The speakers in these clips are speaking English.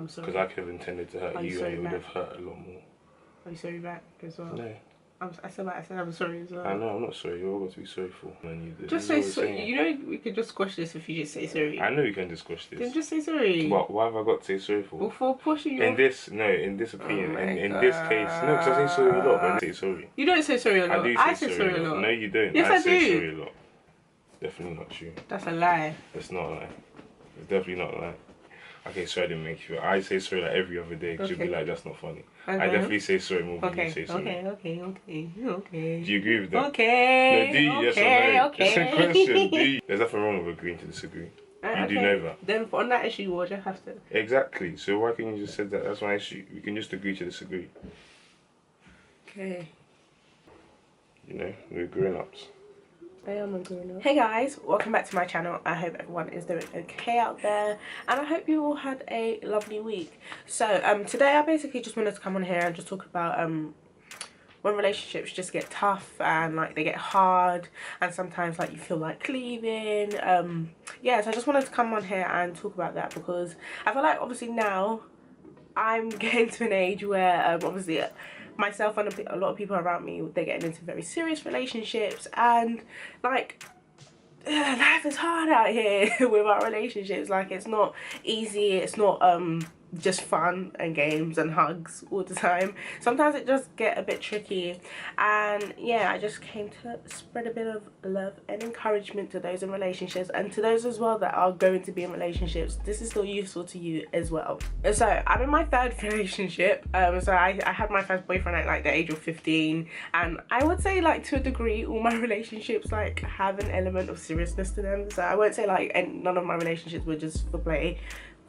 I'm sorry. Because I could have intended to hurt you and it would have hurt a lot more. Are you sorry back as well? No. I said I'm sorry as well. I know, I'm not sorry. You're all got to be sorry for. Just say sorry. You know, we could just squash this if you just say sorry. I know you can just squash this. Then just say sorry. Why have I got to say sorry for? Before pushing you. In this opinion, in this case, no, because I say sorry a lot, but I say sorry. You don't say sorry a lot. I say sorry a lot. No, you don't. Yes, I say do. sorry a lot. Definitely not true. That's a lie. It's not a lie. It's definitely not a lie. Okay, sorry I didn't make you. I say sorry like every other day because you'll be like, that's not funny. Okay. I definitely say sorry more than you say sorry. Okay. Do you agree with that? Okay. No, do you? Yes or no? It's a question. Do you? There's nothing wrong with agreeing to disagree. You do know that. Then on that issue, we'll just have to. Exactly. So why can't you just say that? That's my issue. We can just agree to disagree. Okay. You know, we're grown-ups. I am a grown-up. Hey guys, welcome back to my channel. I hope everyone is doing okay out there, and I hope you all had a lovely week. So today I basically just wanted to come on here and just talk about when relationships just get tough and like they get hard, and sometimes like you feel like leaving. Yeah, so I just wanted to come on here and talk about that because I feel like obviously now I'm getting to an age where obviously myself and a lot of people around me, they're getting into very serious relationships, and like life is hard out here with our relationships. Like, it's not easy, it's not just fun and games and hugs all the time. Sometimes it does get a bit tricky, and yeah, I just came to spread a bit of love and encouragement to those in relationships, and to those as well that are going to be in relationships. This is still useful to you as well. So I'm in my third relationship. So I had my first boyfriend at like the age of 15, and I would say like to a degree all my relationships like have an element of seriousness to them. So I won't say like none of my relationships were just for play,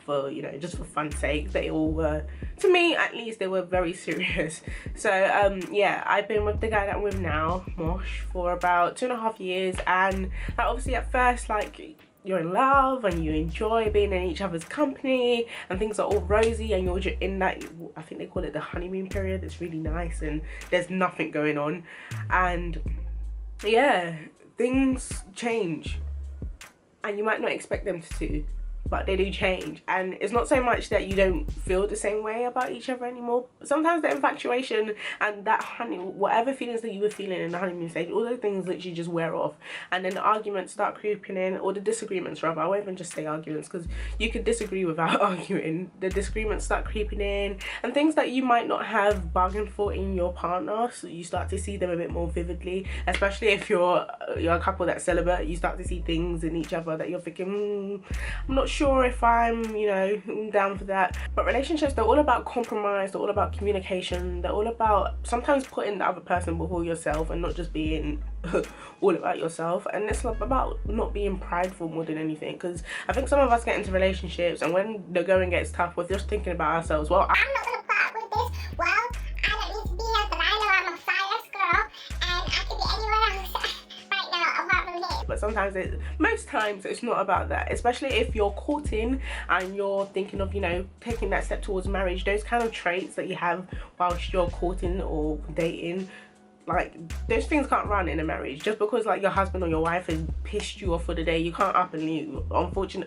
for, you know, just for fun's sake. They all were, to me at least, they were very serious. So yeah, I've been with the guy that I'm with now, Mosh, for about 2.5 years, and like, obviously at first like you're in love and you enjoy being in each other's company and things are all rosy, and you're in that, I think they call it the honeymoon period. It's really nice and there's nothing going on, and yeah, things change and you might not expect them to, but they do change. And it's not so much that you don't feel the same way about each other anymore. Sometimes the infatuation and that whatever feelings that you were feeling in the honeymoon stage, all those things that you just wear off, and then the arguments start creeping in, or the disagreements rather. I won't even just say arguments, because you could disagree without arguing. The disagreements start creeping in, and things that you might not have bargained for in your partner, so you start to see them a bit more vividly. Especially if you're a couple that's celibate, you start to see things in each other that you're thinking, I'm not sure if I'm, you know, down for that. But relationships, they're all about compromise, they're all about communication, they're all about sometimes putting the other person before yourself and not just being all about yourself. And it's about not being prideful more than anything, because I think some of us get into relationships and when the going gets tough, we're just thinking about ourselves. Well, I'm not gonna put up with this. Well, I don't need to be here, but I know I'm a fire girl and I could be anywhere else right now apart from here. But sometimes most times it's not about that, especially if you're courting and you're thinking of, you know, taking that step towards marriage. Those kind of traits that you have whilst you're courting or dating, like, those things can't run in a marriage. Just because like your husband or your wife has pissed you off for the day, you can't up and leave.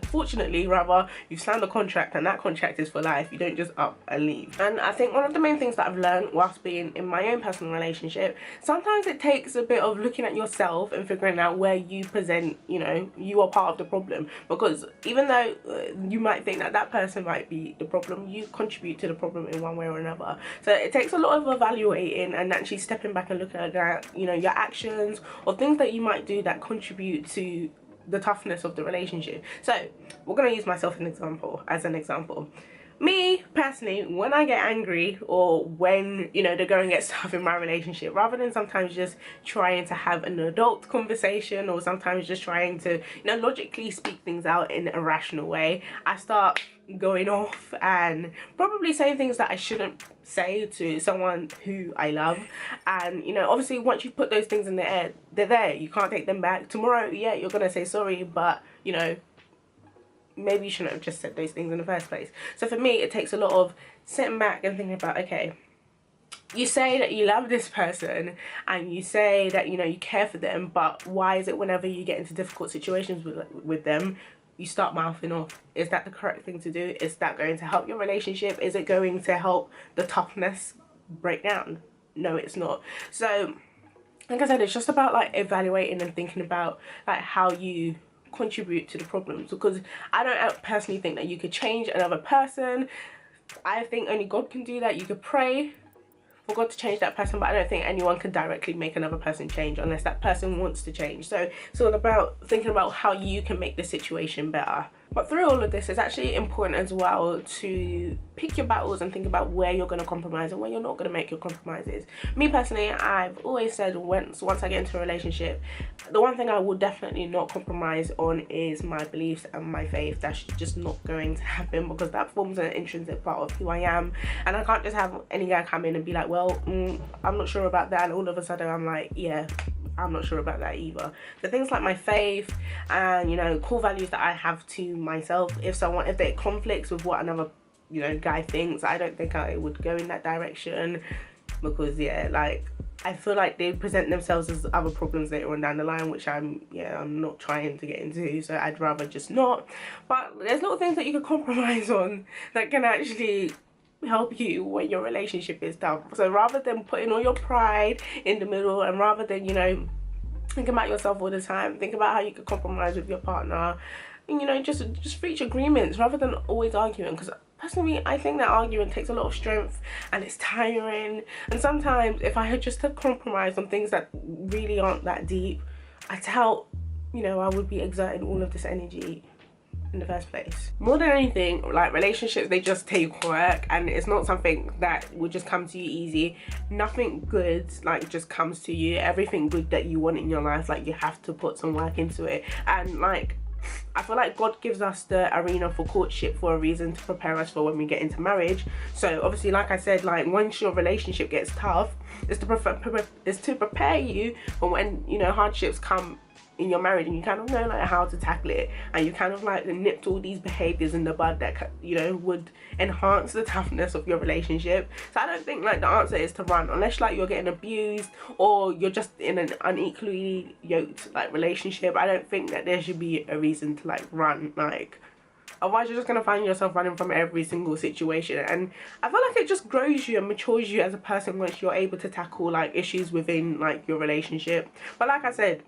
Fortunately rather, you've signed a contract, and that contract is for life. You don't just up and leave. And I think one of the main things that I've learned whilst being in my own personal relationship, sometimes it takes a bit of looking at yourself and figuring out where you present, you know, you are part of the problem. Because even though you might think that that person might be the problem, you contribute to the problem in one way or another. So it takes a lot of evaluating and actually stepping back and looking at that, you know, your actions or things that you might do that contribute to the toughness of the relationship. So we're going to use myself as an example. Me personally, when I get angry or when, you know, the going gets tough in my relationship, rather than sometimes just trying to have an adult conversation or sometimes just trying to, you know, logically speak things out in a rational way, I start going off and probably saying things that I shouldn't say to someone who I love. And, you know, obviously once you put those things in the air, they're there, you can't take them back. Tomorrow, yeah, you're gonna say sorry, but, you know, maybe you shouldn't have just said those things in the first place. So for me, it takes a lot of sitting back and thinking about, okay, you say that you love this person and you say that, you know, you care for them, but why is it whenever you get into difficult situations with them, you start mouthing off. Is that the correct thing to do? Is that going to help your relationship? Is it going to help the toughness break down? No, it's not. So like I said, it's just about like evaluating and thinking about like how you contribute to the problems, because I don't personally think that you could change another person. I think only God can do that. You could pray for God to change that person, but I don't think anyone can directly make another person change unless that person wants to change. So it's all about thinking about how you can make the situation better. But through all of this, it's actually important as well to pick your battles and think about where you're going to compromise and where you're not going to make your compromises. Me personally, I've always said once I get into a relationship, the one thing I will definitely not compromise on is my beliefs and my faith. That's just not going to happen, because that forms an intrinsic part of who I am, and I can't just have any guy come in and be like, well, I'm not sure about that, and all of a sudden I'm like, yeah, I'm not sure about that either. So things like my faith and, you know, core values that I have to myself, if there conflicts with what another, you know, guy thinks, I don't think I would go in that direction, because yeah, like I feel like they present themselves as other problems later on down the line, which I'm not trying to get into, so I'd rather just not. But there's little things that you can compromise on that can actually help you when your relationship is tough. So rather than putting all your pride in the middle, and rather than, you know, think about yourself all the time, think about how you could compromise with your partner, and, you know, just reach agreements rather than always arguing. Because personally, I think that arguing takes a lot of strength and it's tiring. And sometimes if I had just to compromise on things that really aren't that deep, I doubt, you know, I would be exerting all of this energy in the first place. More than anything, like, relationships, they just take work, and it's not something that will just come to you easy. Nothing good like just comes to you. Everything good that you want in your life, like, you have to put some work into it. And like, I feel like God gives us the arena for courtship for a reason, to prepare us for when we get into marriage. So obviously, like I said, like, once your relationship gets tough, it's to prepare you for when, you know, hardships come in your marriage, and you kind of know like how to tackle it, and you kind of like nipped all these behaviors in the bud that, you know, would enhance the toughness of your relationship. So I don't think like the answer is to run, unless like you're getting abused or you're just in an unequally yoked like relationship. I don't think that there should be a reason to like run, like, otherwise you're just gonna find yourself running from every single situation. And I feel like it just grows you and matures you as a person once you're able to tackle like issues within like your relationship. But like I said,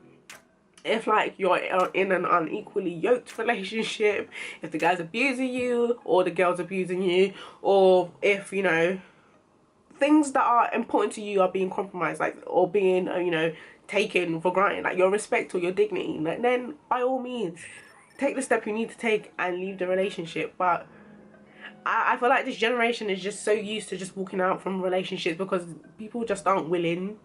if like you're in an unequally yoked relationship, if the guy's abusing you or the girl's abusing you, or if, you know, things that are important to you are being compromised, like, or being, you know, taken for granted, like your respect or your dignity, like, then by all means take the step you need to take and leave the relationship. But I feel like this generation is just so used to just walking out from relationships because people just aren't willing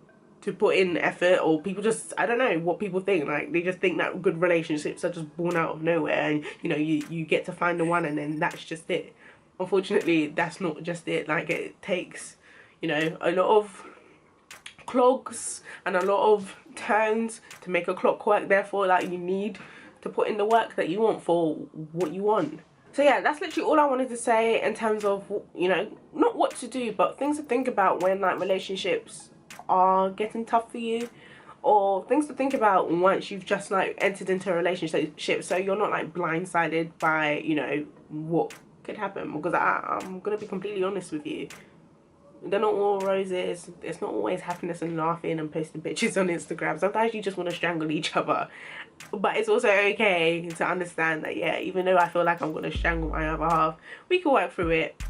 to put in effort, or people just, I don't know what people think, like they just think that good relationships are just born out of nowhere, and you know, you get to find the one and then that's just it. Unfortunately, that's not just it. Like, it takes, you know, a lot of clogs and a lot of turns to make a clock work. Therefore, like, you need to put in the work that you want for what you want. So yeah, that's literally all I wanted to say in terms of, you know, not what to do, but things to think about when like relationships are getting tough for you, or things to think about once you've just like entered into a relationship, so you're not like blindsided by, you know, what could happen. Because I'm gonna be completely honest with you, they're not all roses. It's not always happiness and laughing and posting pictures on Instagram. Sometimes you just want to strangle each other. But it's also okay to understand that, yeah, even though I feel like I'm going to strangle my other half, we can work through it.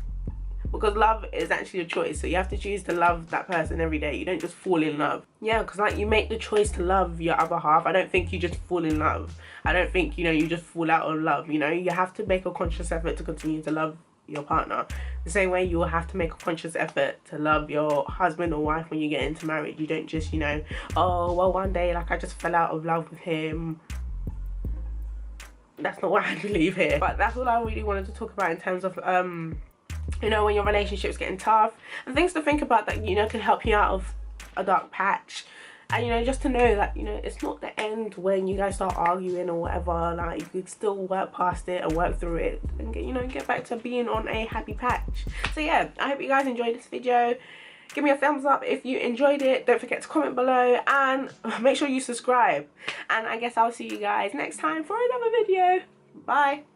Because love is actually a choice. So you have to choose to love that person every day. You don't just fall in love. Yeah, because like, you make the choice to love your other half. I don't think you just fall in love. I don't think, you know, you just fall out of love. You know, you have to make a conscious effort to continue to love your partner. The same way you will have to make a conscious effort to love your husband or wife when you get into marriage. You don't just, you know, oh, well, one day, like, I just fell out of love with him. That's not what I believe here. But that's all I really wanted to talk about in terms of, you know, when your relationship's getting tough, and things to think about that, you know, can help you out of a dark patch. And, you know, just to know that, you know, it's not the end when you guys start arguing or whatever. Like, you could still work past it and work through it and get, you know, get back to being on a happy patch. So yeah, I hope you guys enjoyed this video. Give me a thumbs up if you enjoyed it. Don't forget to comment below and make sure you subscribe. And I guess I'll see you guys next time for another video. Bye.